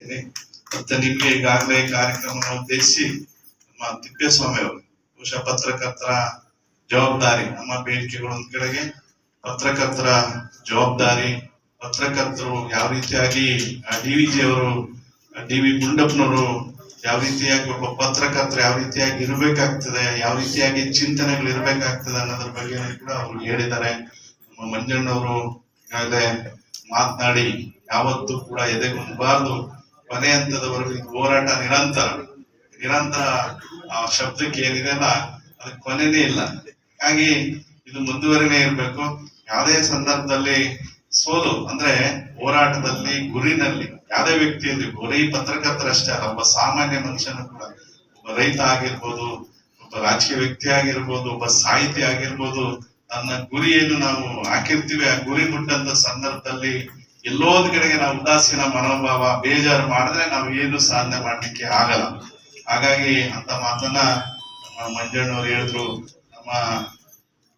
ಹೇಳ್ತೀನಿ. ಮತ್ತೆ ನಿಮ್ಗೆ ಈಗಾಗಲೇ ಕಾರ್ಯಕ್ರಮವನ್ನು ಉದ್ದೇಶಿಸಿ ನಮ್ಮ ತಿಪ್ಪೇಸ್ವಾಮಿ ಅವರು ಬಹುಶಃ ಪತ್ರಕರ್ತರ ಜವಾಬ್ದಾರಿ, ನಮ್ಮ ಬೇಡಿಕೆಗಳು ಒಂದ್ ಕಡೆಗೆ, ಪತ್ರಕರ್ತರ ಜವಾಬ್ದಾರಿ, ಪತ್ರಕರ್ತರು ಯಾವ ರೀತಿಯಾಗಿ DVG ಅವರು, DV ಗುಂಡಪ್ಪನವರು ಯಾವ ರೀತಿಯಾಗಿ ಒಬ್ಬ ಪತ್ರಕರ್ತರು ಯಾವ ರೀತಿಯಾಗಿ ಇರ್ಬೇಕಾಗ್ತದೆ, ಯಾವ ರೀತಿಯಾಗಿ ಚಿಂತನೆಗಳು ಇರ್ಬೇಕಾಗ್ತದೆ ಅನ್ನೋದ್ರ ಬಗ್ಗೆ ಕೂಡ ಅವ್ರು ಹೇಳಿದ್ದಾರೆ. ನಮ್ಮ ಮಂಜಣ್ಣವರು ಈಗಾಗಲೇ ಮಾತನಾಡಿ ಯಾವತ್ತೂ ಕೂಡ ಎದೆಗುಂದಬಾರ್ದು, ಕೊನೆ ಹಂತದವರೆಗೂ ಹೋರಾಟ ನಿರಂತರ ಆ ಶಬ್ದಕ್ಕೆ ಏನಿದೆಲ್ಲ ಅದಕ್ಕೆ ಕೊನೆನೇ ಇಲ್ಲ. ಹಾಗಾಗಿ ಇದು ಮುಂದುವರಿನೇ ಇರ್ಬೇಕು. ಯಾವುದೇ ಸಂದರ್ಭದಲ್ಲಿ ಸೋಲು ಅಂದ್ರೆ ಹೋರಾಟದಲ್ಲಿ, ಗುರಿನಲ್ಲಿ, ಯಾವುದೇ ವ್ಯಕ್ತಿಯಲ್ಲಿ, ಬರೀ ಪತ್ರಕರ್ತರಷ್ಟೇ ಅಲ್ಲ, ಒಬ್ಬ ಸಾಮಾನ್ಯ ಮನುಷ್ಯನು ಕೂಡ, ಒಬ್ಬ ರೈತ ಆಗಿರ್ಬೋದು, ಒಬ್ಬ ರಾಜಕೀಯ ವ್ಯಕ್ತಿ ಆಗಿರ್ಬೋದು, ಒಬ್ಬ ಸಾಹಿತಿ ಆಗಿರ್ಬೋದು, ನನ್ನ ಗುರಿಯನ್ನು ನಾವು ಹಾಕಿರ್ತೀವಿ, ಆ ಗುರಿ ಮುಟ್ಟಂತ ಸಂದರ್ಭದಲ್ಲಿ ಎಲ್ಲೋದ್ ಕಡೆಗೆ ನಾವು ಉದಾಸೀನ ಮನೋಭಾವ, ಬೇಜಾರು ಮಾಡಿದ್ರೆ ನಾವು ಏನು ಸಾಧನೆ ಮಾಡ್ಲಿಕ್ಕೆ ಆಗಲ್ಲ. ಹಾಗಾಗಿ ಅಂತ ಮಾತನ್ನ ನಮ್ಮ ಮಂಜಣ್ಣವ್ರು ಹೇಳಿದ್ರು. ನಮ್ಮ